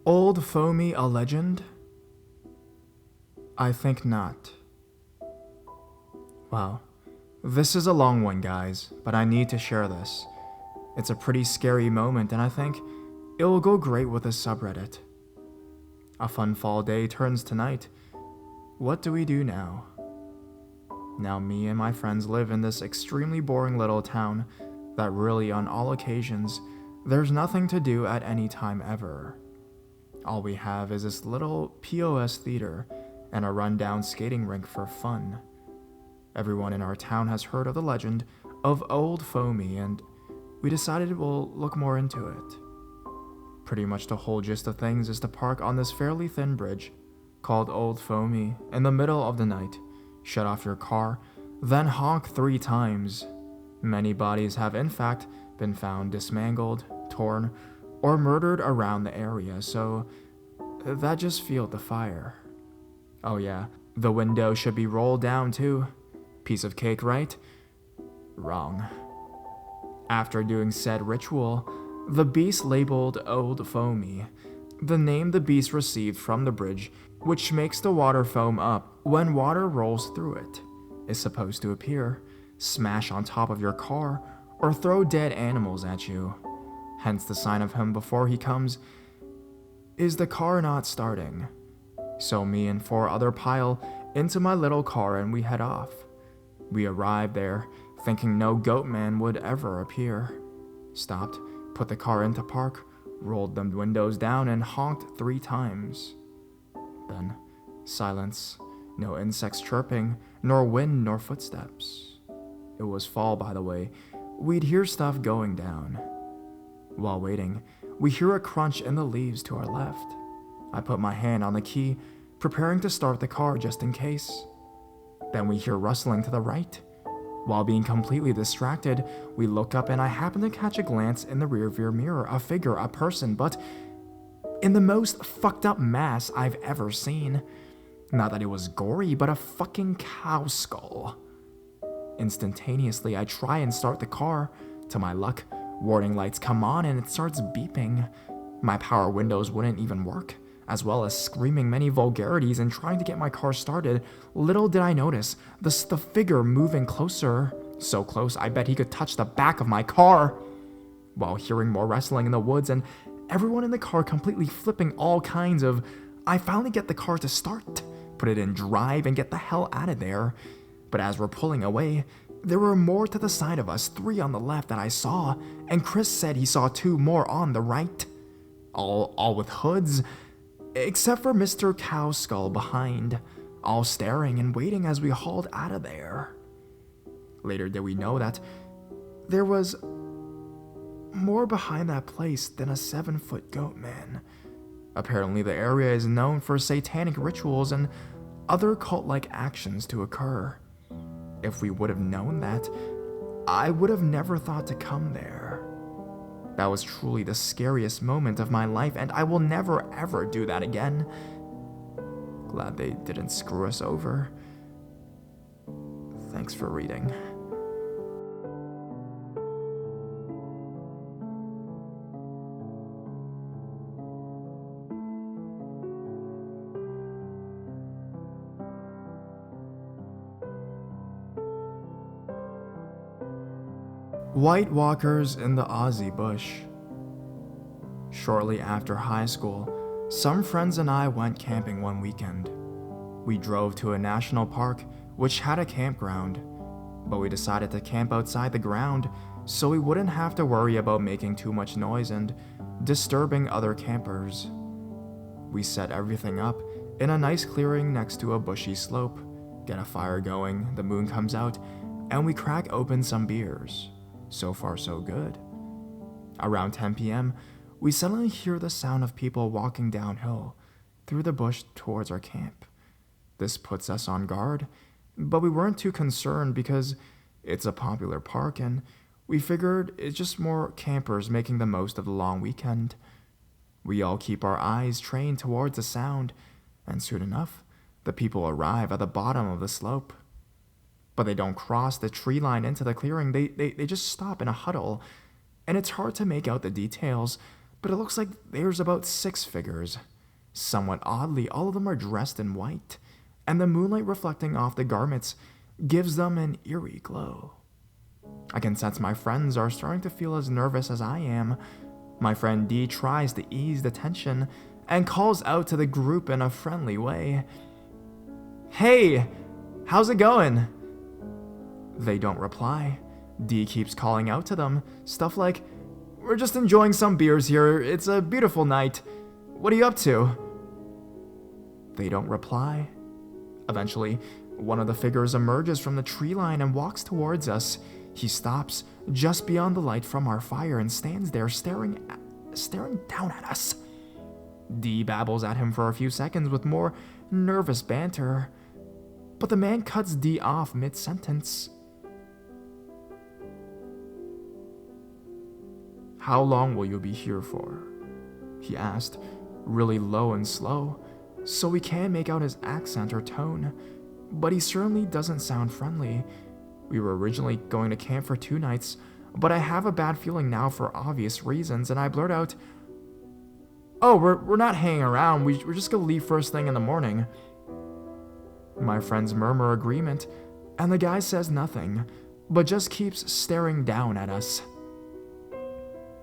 Old Foamy a legend? I think not. Wow. This is a long one, guys, but I need to share this. It's a pretty scary moment, and I think it will go great with this subreddit. A fun fall day turns to night. What do we do now? Now me and my friends live in this extremely boring little town that really, on all occasions, there's nothing to do at any time ever. All we have is this little POS theater and a rundown skating rink for fun. Everyone in our town has heard of the legend of Old Foamy, and we decided we'll look more into it. Pretty much the whole gist of things is to park on this fairly thin bridge called Old Foamy in the middle of the night, shut off your car, then honk 3 times. Many bodies have in fact been found dismangled, torn, or murdered around the area, so that just fueled the fire. Oh yeah, the window should be rolled down too. Piece of cake, right? Wrong. After doing said ritual, the beast labeled Old Foamy, the name the beast received from the bridge, which makes the water foam up when water rolls through it, is supposed to appear, smash on top of your car, or throw dead animals at you. Hence the sign of him before he comes is the car not starting. So me and 4 other pile into my little car and we head off. We arrived there thinking no goat man would ever appear. Stopped, put the car into park, rolled them windows down and honked 3 times. Then, silence, no insects chirping, nor wind nor footsteps. It was fall, by the way. We'd hear stuff going down. While waiting, we hear a crunch in the leaves to our left. I put my hand on the key, preparing to start the car just in case. Then we hear rustling to the right. While being completely distracted, we look up and I happen to catch a glance in the rearview mirror, a figure, a person, but in the most fucked up mass I've ever seen. Not that it was gory, but a fucking cow skull. Instantaneously, I try and start the car. To my luck, warning lights come on and it starts beeping. My power windows wouldn't even work, as well as screaming many vulgarities and trying to get my car started. Little did I notice the figure moving closer. So close, I bet he could touch the back of my car. While hearing more wrestling in the woods and everyone in the car completely flipping all kinds of, I finally get the car to start, put it in drive and get the hell out of there. But as we're pulling away, there were more to the side of us, 3 on the left that I saw, and Chris said he saw 2 more on the right. All with hoods, except for Mr. Cow Skull behind, all staring and waiting as we hauled out of there. Later did we know that there was more behind that place than a 7-foot goat man. Apparently the area is known for satanic rituals and other cult-like actions to occur. If we would have known that, I would have never thought to come there. That was truly the scariest moment of my life, and I will never ever do that again. Glad they didn't screw us over. Thanks for reading. White Walkers in the Aussie Bush. Shortly after high school, some friends and I went camping one weekend. We drove to a national park which had a campground, but we decided to camp outside the ground so we wouldn't have to worry about making too much noise and disturbing other campers. We set everything up in a nice clearing next to a bushy slope, get a fire going, the moon comes out, and we crack open some beers. So far so good. Around 10 p.m., we suddenly hear the sound of people walking downhill through the bush towards our camp. This puts us on guard, but we weren't too concerned because it's a popular park and we figured it's just more campers making the most of the long weekend. We all keep our eyes trained towards the sound, and soon enough, the people arrive at the bottom of the slope. But they don't cross the tree line into the clearing, they just stop in a huddle, and it's hard to make out the details, but it looks like there's about 6 figures. Somewhat oddly, all of them are dressed in white, and the moonlight reflecting off the garments gives them an eerie glow. I can sense my friends are starting to feel as nervous as I am. My friend D tries to ease the tension and calls out to the group in a friendly way. "Hey, how's it going?" They don't reply. D keeps calling out to them, stuff like, "We're just enjoying some beers here, it's a beautiful night. What are you up to?" They don't reply. Eventually, one of the figures emerges from the tree line and walks towards us. He stops just beyond the light from our fire and stands there staring down at us. D babbles at him for a few seconds with more nervous banter, but the man cuts D off mid-sentence. "How long will you be here for?" he asked, really low and slow, so we can't make out his accent or tone, but he certainly doesn't sound friendly. We were originally going to camp for 2 nights, but I have a bad feeling now for obvious reasons, and I blurt out, "Oh, we're not hanging around, we're just gonna leave first thing in the morning." My friends murmur agreement, and the guy says nothing, but just keeps staring down at us.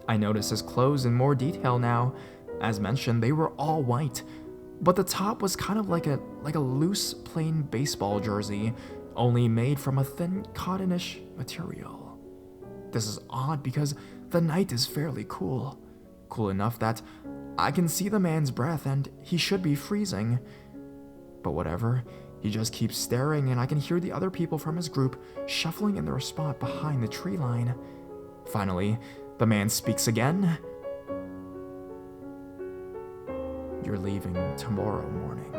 I notice his clothes in more detail now. As mentioned, they were all white, but the top was kind of like a loose, plain baseball jersey, only made from a thin cottonish material. This is odd because the night is fairly cool. Cool enough that I can see the man's breath and he should be freezing. But whatever, he just keeps staring and I can hear the other people from his group shuffling in their spot behind the tree line. Finally, the man speaks again. "You're leaving tomorrow morning."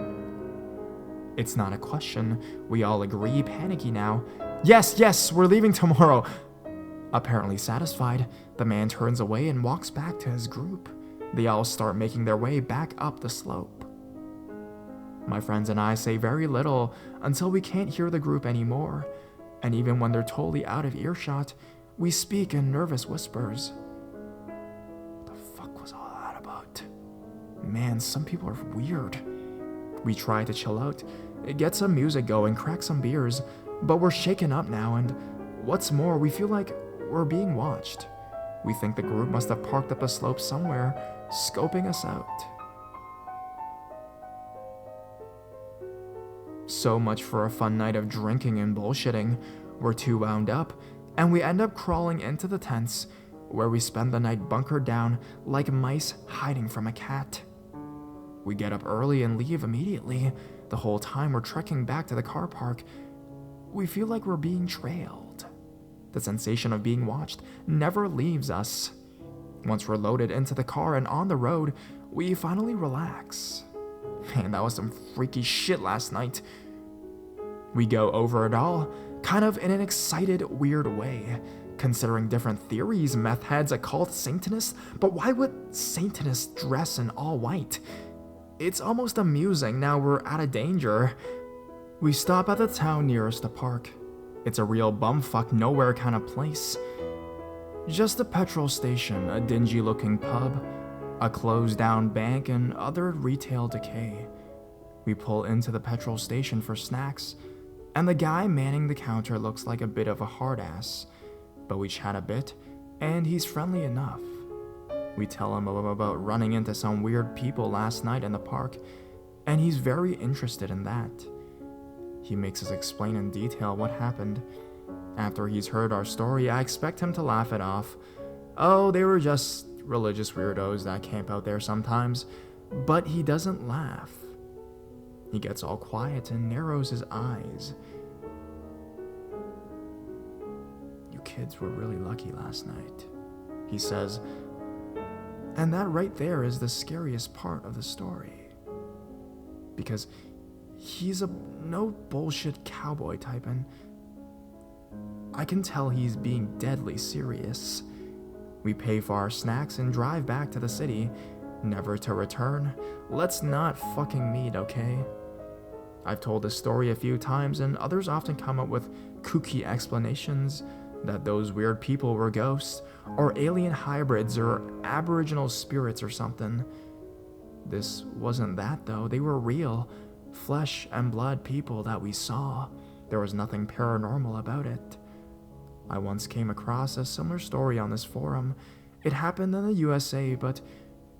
It's not a question. We all agree, panicky now. Yes, we're leaving tomorrow." Apparently satisfied, the man turns away and walks back to his group. They all start making their way back up the slope. My friends and I say very little until we can't hear the group anymore, and even when they're totally out of earshot, we speak in nervous whispers. What the fuck was all that about? Man, some people are weird. We try to chill out, get some music going, crack some beers, but we're shaken up now, and what's more, we feel like we're being watched. We think the group must have parked up a slope somewhere, scoping us out. So much for a fun night of drinking and bullshitting. We're too wound up, and we end up crawling into the tents, where we spend the night bunkered down like mice hiding from a cat. We get up early and leave immediately. The whole time we're trekking back to the car park, we feel like we're being trailed. The sensation of being watched never leaves us. Once we're loaded into the car and on the road, we finally relax. Man, that was some freaky shit last night. We go over it all, kind of in an excited, weird way, considering different theories, meth heads, occult Satanists, but why would Satanists dress in all white? It's almost amusing now we're out of danger. We stop at the town nearest the park. It's a real bumfuck nowhere kind of place. Just a petrol station, a dingy looking pub, a closed down bank, and other retail decay. We pull into the petrol station for snacks, and the guy manning the counter looks like a bit of a hard ass, but we chat a bit, and he's friendly enough. We tell him about running into some weird people last night in the park, and he's very interested in that. He makes us explain in detail what happened. After he's heard our story, I expect him to laugh it off. Oh, they were just religious weirdos that camp out there sometimes, but he doesn't laugh. He gets all quiet and narrows his eyes. "You kids were really lucky last night," he says. And that right there is the scariest part of the story. Because he's a no bullshit cowboy type, and I can tell he's being deadly serious. We pay for our snacks and drive back to the city, never to return. Let's not fucking meet, okay? I've told this story a few times, and others often come up with kooky explanations, that those weird people were ghosts, or alien hybrids, or aboriginal spirits or something. This wasn't that though, they were real, flesh and blood people that we saw. There was nothing paranormal about it. I once came across a similar story on this forum. It happened in the USA, but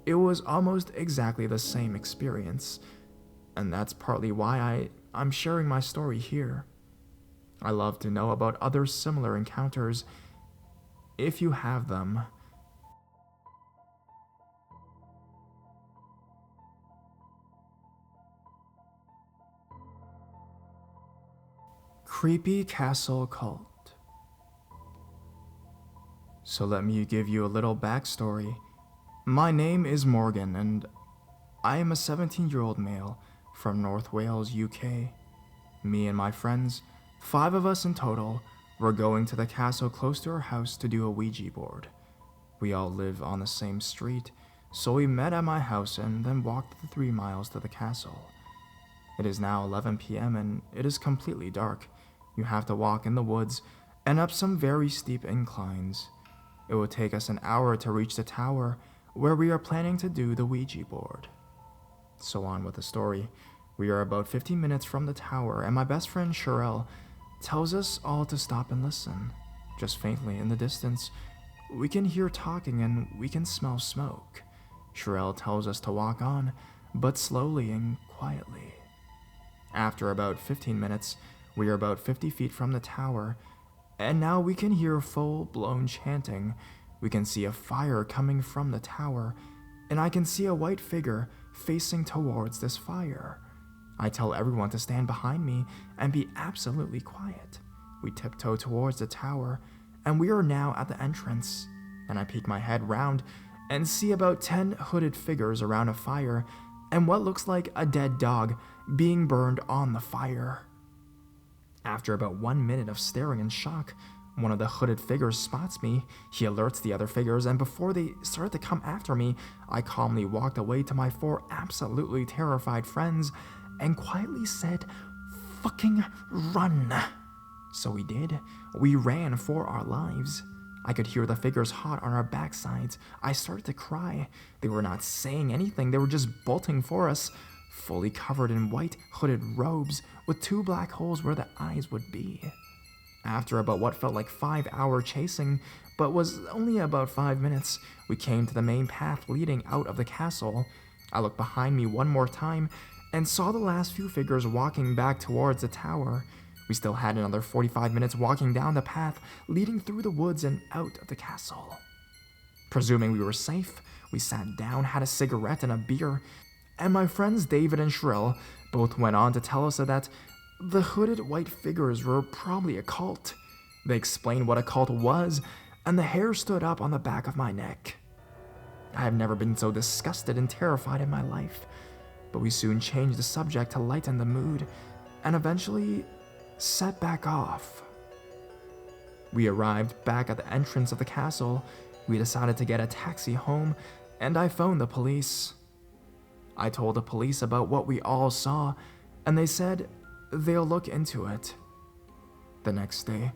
it was almost exactly the same experience. And that's partly why I'm sharing my story here. I love to know about other similar encounters, if you have them. Creepy Castle Cult. So let me give you a little backstory. My name is Morgan, and I am a 17-year-old male from North Wales, UK. Me and my friends, 5 of us in total, were going to the castle close to our house to do a Ouija board. We all live on the same street, so we met at my house and then walked the 3 miles to the castle. It is now 11 p.m. and it is completely dark. You have to walk in the woods and up some very steep inclines. It will take us an hour to reach the tower where we are planning to do the Ouija board. So on with the story. We are about 15 minutes from the tower, and my best friend Sherelle tells us all to stop and listen. Just faintly in the distance, we can hear talking and we can smell smoke. Sherelle tells us to walk on, but slowly and quietly. After about 15 minutes, we are about 50 feet from the tower, and now we can hear full-blown chanting. We can see a fire coming from the tower, and I can see a white figure facing towards this fire. I tell everyone to stand behind me and be absolutely quiet. We tiptoe towards the tower, and we are now at the entrance, and I peek my head round and see about 10 hooded figures around a fire and what looks like a dead dog being burned on the fire. After about 1 minute of staring in shock, one of the hooded figures spots me. He alerts the other figures, and before they start to come after me, I calmly walked away to my 4 absolutely terrified friends and quietly said, "Fucking run." So we did. We ran for our lives. I could hear the figures hot on our backsides. I started to cry. They were not saying anything, they were just bolting for us, fully covered in white hooded robes with 2 black holes where the eyes would be. After about what felt like 5-hour chasing, but was only about 5 minutes, we came to the main path leading out of the castle. I looked behind me one more time and saw the last few figures walking back towards the tower. We still had another 45 minutes walking down the path leading through the woods and out of the castle. Presuming we were safe, we sat down, had a cigarette and a beer, and my friends David and Sherelle both went on to tell us that the hooded white figures were probably a cult. They explained what a cult was, and the hair stood up on the back of my neck. I have never been so disgusted and terrified in my life, but we soon changed the subject to lighten the mood, and eventually set back off. We arrived back at the entrance of the castle. We decided to get a taxi home, and I phoned the police. I told the police about what we all saw, and they said they'll look into it. The next day,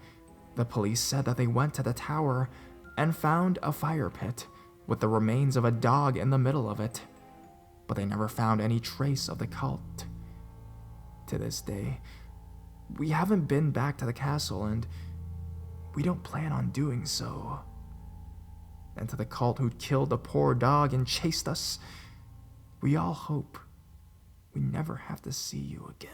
the police said that they went to the tower and found a fire pit with the remains of a dog in the middle of it, but they never found any trace of the cult. To this day, we haven't been back to the castle, and we don't plan on doing so. And to the cult who'd killed the poor dog and chased us, we all hope we never have to see you again.